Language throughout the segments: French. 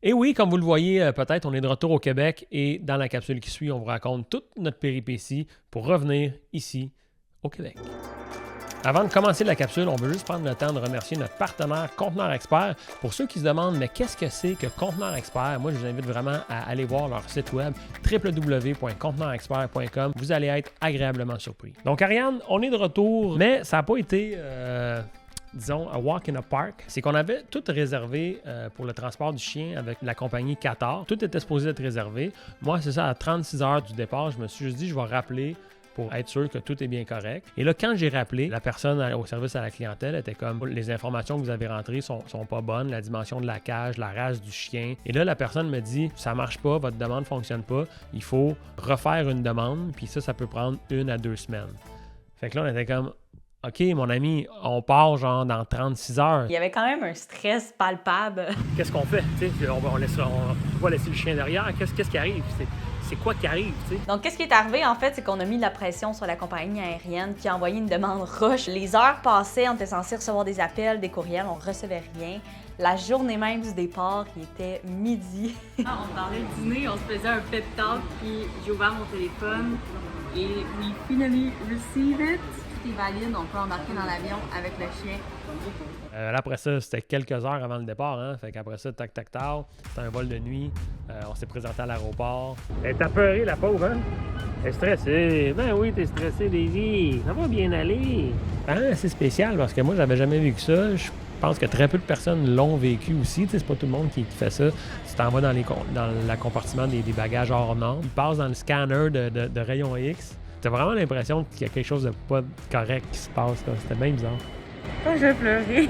Et oui, comme vous le voyez, peut-être, on est de retour au Québec et dans la capsule qui suit, on vous raconte toute notre péripétie pour revenir ici au Québec. Avant de commencer la capsule, on veut juste prendre le temps de remercier notre partenaire Conteneur Expert. Pour ceux qui se demandent, mais qu'est-ce que c'est que Conteneur Expert? Moi, je vous invite vraiment à aller voir leur site web www.conteneurexpert.com. Vous allez être agréablement surpris. Donc, Ariane, on est de retour, mais ça n'a pas été... disons, a walk in a park, c'est qu'on avait tout réservé pour le transport du chien avec la compagnie Qatar. Tout était supposé être réservé. Moi, c'est ça, à 36 heures du départ, je me suis juste dit, je vais rappeler pour être sûr que tout est bien correct. Et là, quand j'ai rappelé, la personne au service à la clientèle était comme, les informations que vous avez rentrées sont pas bonnes, la dimension de la cage, la race du chien. Et là, la personne me dit, ça marche pas, votre demande fonctionne pas, il faut refaire une demande, puis ça peut prendre 1 à 2 semaines. Fait que là, on était comme, OK, mon ami, on part genre dans 36 heures. Il y avait quand même un stress palpable. Qu'est-ce qu'on fait? On va laisser le chien derrière. Qu'est-ce qui arrive? C'est quoi qui arrive? T'sais? Donc, qu'est-ce qui est arrivé, en fait, c'est qu'on a mis de la pression sur la compagnie aérienne qui a envoyé une demande rush. Les heures passées, on était censé recevoir des appels, des courriels, on recevait rien. La journée même du départ, il était midi. On parlait de dîner, on se faisait un pep talk, puis j'ai ouvert mon téléphone et we finally receive it. Tout est valide, on peut embarquer dans l'avion avec le chien. Après ça, c'était quelques heures avant le départ. Hein? Fait qu'après ça, tac, tac, tac, c'était un vol de nuit. On s'est présenté à l'aéroport. Elle est apeurée, la pauvre, hein? Elle est stressée. Ben oui, t'es stressée, Daisy. Ça va bien aller. C'est spécial parce que moi, j'avais jamais vécu ça. Je pense que très peu de personnes l'ont vécu aussi. T'sais, c'est pas tout le monde qui fait ça. Tu t'en vas dans le compartiment des bagages hors normes. Tu passes dans le scanner de rayon X. T'as vraiment l'impression qu'il y a quelque chose de pas correct qui se passe. Là. C'était bien bizarre. Oh, je vais pleurer.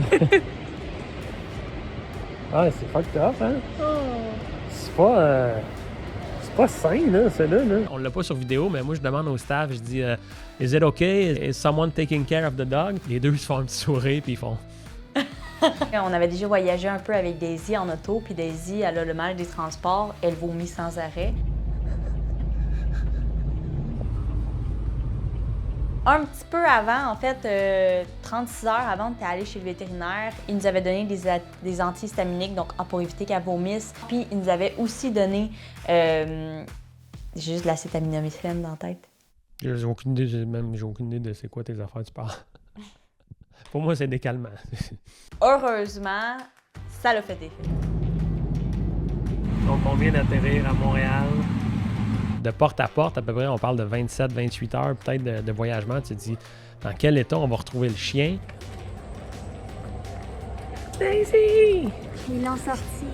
C'est fucked up, hein? Oh. C'est pas sain, là, celle-là. Là. On l'a pas sur vidéo, mais moi, je demande au staff, je dis Is it okay? Is someone taking care of the dog? Les deux, ils se font un petit sourire, puis ils font... On avait déjà voyagé un peu avec Daisy en auto, puis Daisy, elle a le mal des transports, elle vomit sans arrêt. Un petit peu avant, en fait, 36 heures avant, on était allé chez le vétérinaire. Il nous avait donné des antihistaminiques, donc pour éviter qu'elle vomisse. Puis il nous avait aussi donné juste de l'acétaminophène dans la tête. J'ai aucune idée de c'est quoi tes affaires tu parles. Pour moi, c'est des calmants. Heureusement, ça l'a fait effet. Donc, on vient d'atterrir à Montréal. De porte à porte, à peu près, on parle de 27-28 heures peut-être de voyagement. Tu te dis, dans quel état on va retrouver le chien? Daisy! Ils l'ont sorti.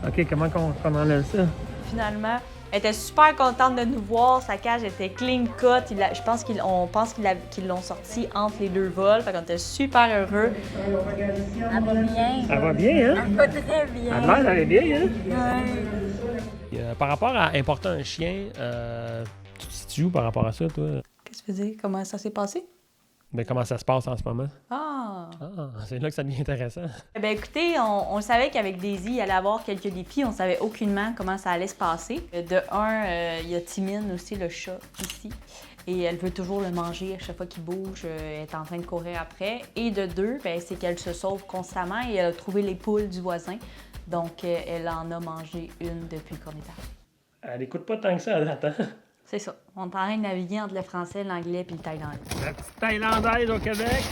OK, comment on enlève ça? Finalement, elle était super contente de nous voir. Sa cage était clean cut. Je pense qu'ils l'ont sorti entre les deux vols. Fait qu'on était super heureux. Elle va bien. Elle va bien, hein? Elle va très bien. Elle a l'air d'aller bien, hein? Ouais. Par rapport à importer un chien, tu te situes où par rapport à ça, toi? Qu'est-ce que tu veux dire? Comment ça s'est passé? Ben, comment ça se passe en ce moment? C'est là que ça devient intéressant. Ben écoutez, on savait qu'avec Daisy, il allait avoir quelques défis. On savait aucunement comment ça allait se passer. De un, il y a Timine aussi, le chat, ici. Et elle veut toujours le manger à chaque fois qu'il bouge. Elle est en train de courir après. Et de deux, ben, c'est qu'elle se sauve constamment et elle a trouvé les poules du voisin. Donc, elle en a mangé une depuis qu'on est arrivé. Elle écoute pas tant que ça à date, hein? C'est ça. On est en train de naviguer entre le français, l'anglais et le thaïlandais. La petite Thaïlandaise au Québec.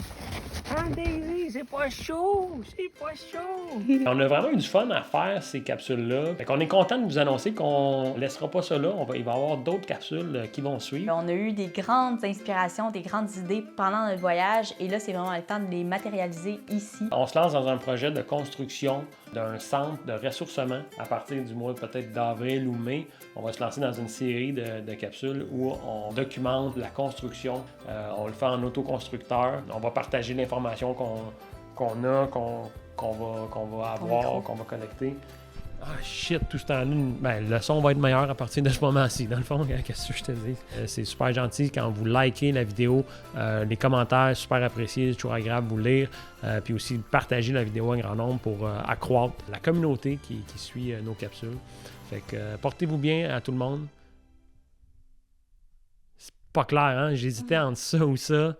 Ah, Daisy, c'est pas chaud! C'est pas chaud! On a vraiment eu du fun à faire ces capsules-là. Fait qu'on est content de vous annoncer qu'on laissera pas ça là. Il va y avoir d'autres capsules qui vont suivre. On a eu des grandes inspirations, des grandes idées pendant notre voyage. Et là, c'est vraiment le temps de les matérialiser ici. On se lance dans un projet de construction d'un centre de ressourcement à partir du mois peut-être d'avril ou mai. On va se lancer dans une série de capsules où on documente la construction. On le fait en autoconstructeur. On va partager l'information qu'on a, qu'on va avoir, qu'on va collecter. Ah shit, tout ce temps-là, le son va être meilleur à partir de ce moment-ci. Dans le fond, qu'est-ce que je te dis? C'est super gentil quand vous likez la vidéo. Les commentaires, super appréciés, c'est toujours agréable de vous lire. Puis aussi, partager la vidéo en grand nombre pour accroître la communauté qui suit nos capsules. Fait que portez-vous bien à tout le monde. C'est pas clair, hein? J'hésitais entre ça ou ça.